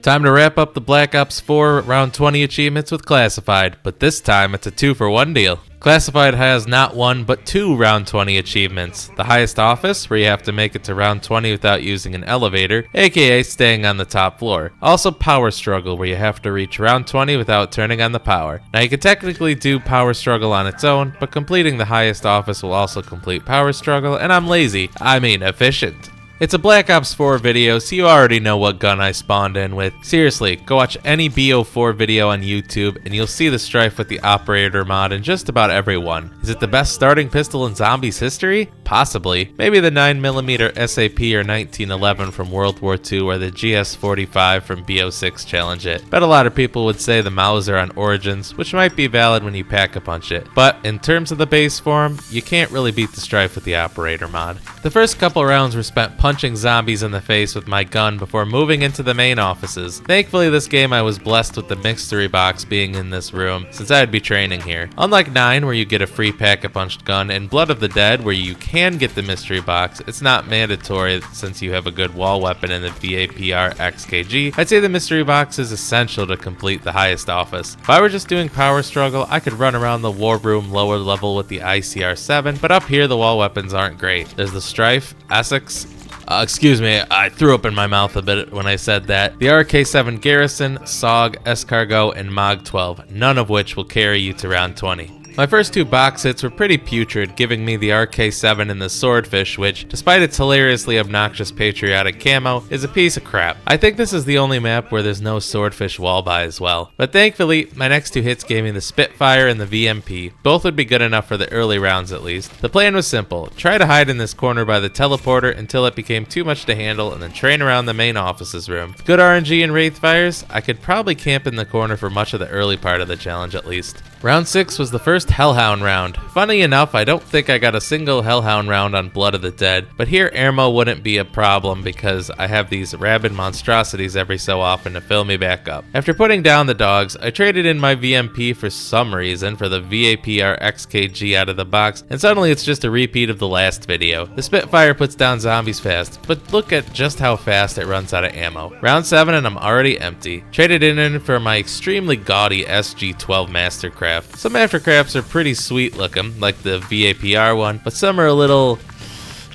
Time to wrap up the Black Ops 4 round 20 achievements with Classified, but this time it's a 2-for-1 deal. Classified has not one, but 2 round 20 achievements. The highest office, where you have to make it to round 20 without using an elevator, aka staying on the top floor. Also Power Struggle, where you have to reach round 20 without turning on the power. Now you can technically do Power Struggle on its own, but completing the highest office will also complete Power Struggle, and I'm lazy. I mean efficient. It's a Black Ops 4 video, so you already know what gun I spawned in with. Seriously, go watch any BO4 video on YouTube, and you'll see the strife with the operator mod in just about every one. Is it the best starting pistol in Zombies history? Possibly. Maybe the 9mm SAP or 1911 from World War II or the GS45 from BO6 challenge it. Bet a lot of people would say the Mauser on Origins, which might be valid when you pack a punch it. But in terms of the base form, you can't really beat the strife with the operator mod. The first couple rounds were spent punching zombies in the face with my gun before moving into the main offices. Thankfully this game I was blessed with the mystery box being in this room, since I'd be training here. Unlike 9 where you get a free pack-a-punched gun, and Blood of the Dead where you can get the mystery box, it's not mandatory since you have a good wall weapon in the BO4 XKG. I'd say the mystery box is essential to complete the highest office. If I were just doing Power Struggle, I could run around the war room lower level with the ICR-7, but up here the wall weapons aren't great. There's the Strife, Essex, excuse me, I threw up in my mouth a bit when I said that. The RK-7 Garrison, SOG, Escargot, and MOG-12, none of which will carry you to round 20. My first 2 box hits were pretty putrid, giving me the RK-7 and the Swordfish, which, despite its hilariously obnoxious patriotic camo, is a piece of crap. I think this is the only map where there's no Swordfish wallbye as well. But thankfully, my next 2 hits gave me the Spitfire and the VMP. Both would be good enough for the early rounds at least. The plan was simple: try to hide in this corner by the teleporter until it became too much to handle, and then train around the main office's room. With good RNG and Wraith fires, I could probably camp in the corner for much of the early part of the challenge at least. Round 6 was the first Hellhound round. Funny enough, I don't think I got a single Hellhound round on Blood of the Dead, but here ammo wouldn't be a problem because I have these rabid monstrosities every so often to fill me back up. After putting down the dogs, I traded in my VMP for some reason for the VAPR XKG out of the box, and suddenly it's just a repeat of the last video. The Spitfire puts down zombies fast, but look at just how fast it runs out of ammo. Round 7 and I'm already empty. Traded in for my extremely gaudy SG-12 Mastercraft. Some Aftercrafts are pretty sweet looking, like the VAPR one, but some are a little...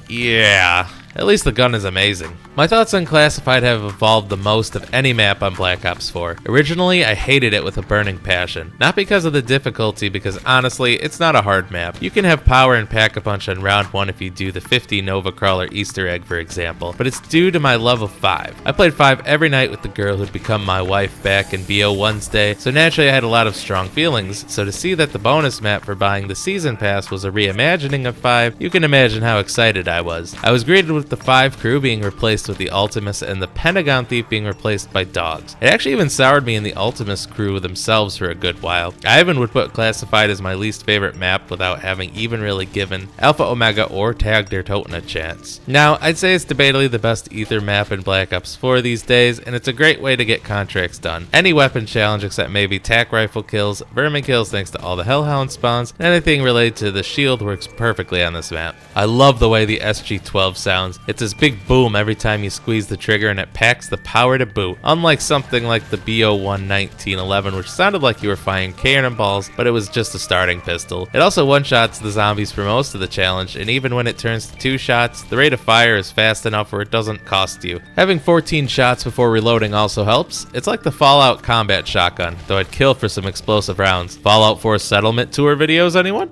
yeah. At least the gun is amazing. My thoughts on Classified have evolved the most of any map on Black Ops 4. Originally, I hated it with a burning passion. Not because of the difficulty, because honestly, it's not a hard map. You can have power and pack-a-punch on round 1 if you do the 50 Nova Crawler Easter egg, for example, but it's due to my love of 5. I played 5 every night with the girl who'd become my wife back in BO1's day, so naturally I had a lot of strong feelings, so to see that the bonus map for buying the Season Pass was a reimagining of 5, you can imagine how excited I was. I was greeted with the 5 crew being replaced with the Ultimus and the Pentagon Thief being replaced by dogs. It actually even soured me in the Ultimus crew themselves for a good while. I even would put Classified as my least favorite map without having even really given Alpha Omega or Tag der Toten a chance. Now, I'd say it's debatably the best Ether map in Black Ops 4 these days, and it's a great way to get contracts done. Any weapon challenge except maybe tac rifle kills, vermin kills thanks to all the Hellhound spawns, and anything related to the shield works perfectly on this map. I love the way the SG-12 sounds. It's this big boom every time you squeeze the trigger, and it packs the power to boot, unlike something like the BO4 1911, which sounded like you were firing cannonballs, but it was just a starting pistol. It also one-shots the zombies for most of the challenge, and even when it turns to 2 shots, the rate of fire is fast enough where it doesn't cost you. Having 14 shots before reloading also helps. It's like the Fallout combat shotgun, though I'd kill for some explosive rounds. Fallout 4 settlement tour videos, anyone?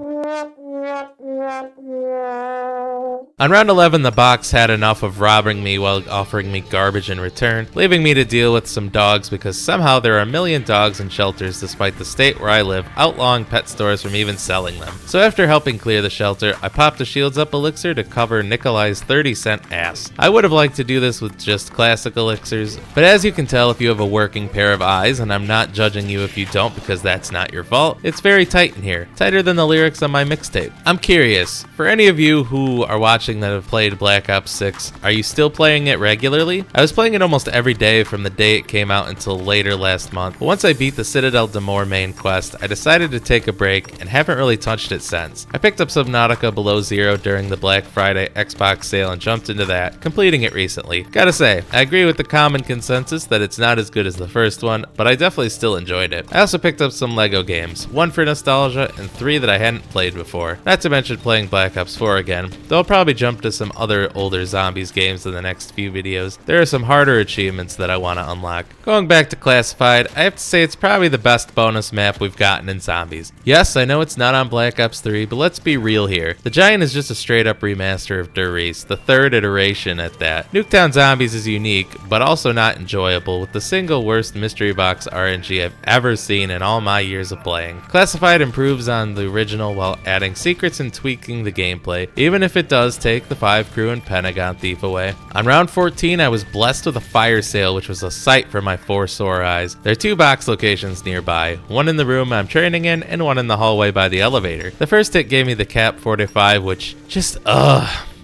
On round 11, the box had enough of robbing me while offering me garbage in return, leaving me to deal with some dogs because somehow there are a million dogs in shelters despite the state where I live outlawing pet stores from even selling them. So after helping clear the shelter, I popped a Shields Up elixir to cover Nikolai's 30-cent ass. I would have liked to do this with just classic elixirs, but as you can tell if you have a working pair of eyes, and I'm not judging you if you don't because that's not your fault, it's very tight in here, tighter than the lyrics on my mixtape. I'm curious, for any of you who are watching watching that have played Black Ops 6, are you still playing it regularly? I was playing it almost every day from the day it came out until later last month, but once I beat the Citadel D'Amour main quest, I decided to take a break and haven't really touched it since. I picked up Subnautica Below Zero during the Black Friday Xbox sale and jumped into that, completing it recently. Gotta say, I agree with the common consensus that it's not as good as the first one, but I definitely still enjoyed it. I also picked up some LEGO games, one for nostalgia and 3 that I hadn't played before. Not to mention playing Black Ops 4 again, though I'll probably jump to some other older Zombies games in the next few videos. There are some harder achievements that I want to unlock. Going back to Classified, I have to say it's probably the best bonus map we've gotten in Zombies. Yes, I know it's not on Black Ops 3, but let's be real here. The Giant is just a straight up remaster of Der Riese, the 3rd iteration at that. Nuketown Zombies is unique, but also not enjoyable, with the single worst mystery box RNG I've ever seen in all my years of playing. Classified improves on the original while adding secrets and tweaking the gameplay, even if it does take the 5 crew and Pentagon Thief away. On round 14, I was blessed with a fire sale, which was a sight for my 4 sore eyes. There are 2 box locations nearby, one in the room I'm training in and one in the hallway by the elevator. The first hit gave me the Cap 45, which just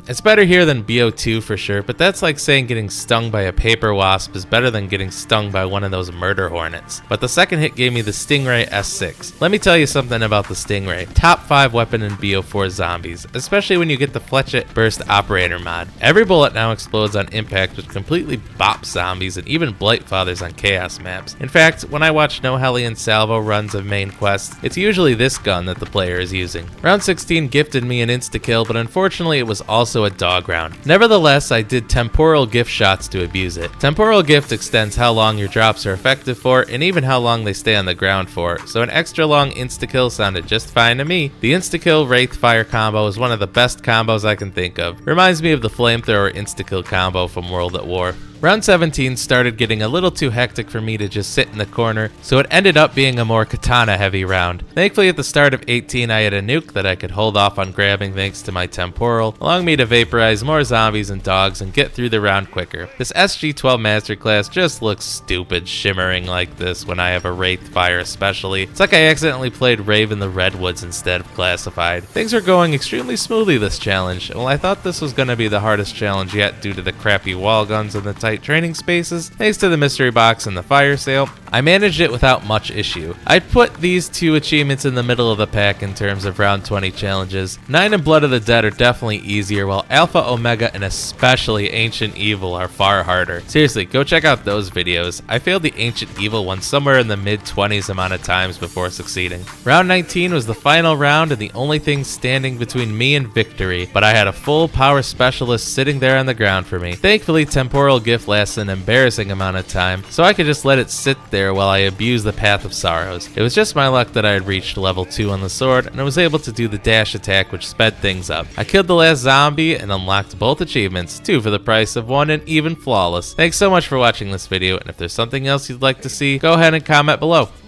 it's better here than BO2 for sure, but that's like saying getting stung by a paper wasp is better than getting stung by one of those murder hornets. But the second hit gave me the Stingray S6. Let me tell you something about the Stingray. Top 5 weapon in BO4 Zombies, especially when you get the Fletchet Burst Operator mod. Every bullet now explodes on impact, which completely bops zombies and even Blightfathers on Chaos maps. In fact, when I watch No Hellion Salvo runs of main quests, it's usually this gun that the player is using. Round 16 gifted me an insta-kill, but unfortunately it was also a dog round. Nevertheless, I did temporal gift shots to abuse it. Temporal gift extends how long your drops are effective for and even how long they stay on the ground for, so an extra long insta-kill sounded just fine to me. The insta-kill Wraith Fire combo is one of the best combos I can think of. Reminds me of the flamethrower insta-kill combo from World at War. Round 17 started getting a little too hectic for me to just sit in the corner, so it ended up being a more katana-heavy round. Thankfully, at the start of 18, I had a nuke that I could hold off on grabbing thanks to my temporal, allowing me to vaporize more zombies and dogs and get through the round quicker. This SG-12 Masterclass just looks stupid shimmering like this when I have a Wraith Fire especially. It's like I accidentally played Raven the Redwoods instead of Classified. Things are going extremely smoothly this challenge. Well, I thought this was going to be the hardest challenge yet due to the crappy wall guns and the tight training spaces. Thanks to the mystery box and the fire sale, I managed it without much issue. I'd put these 2 achievements in the middle of the pack in terms of round 20 challenges. 9 and Blood of the Dead are definitely easier, while Alpha, Omega, and especially Ancient Evil are far harder. Seriously, go check out those videos. I failed the Ancient Evil one somewhere in the mid-20s amount of times before succeeding. Round 19 was the final round and the only thing standing between me and victory, but I had a full power specialist sitting there on the ground for me. Thankfully, temporal gift lasts an embarrassing amount of time, so I could just let it sit there while I abused the Path of Sorrows. It was just my luck that I had reached level 2 on the sword, and I was able to do the dash attack, which sped things up. I killed the last zombie and unlocked both achievements, 2 for the price of 1 and even flawless. Thanks so much for watching this video, and if there's something else you'd like to see, go ahead and comment below.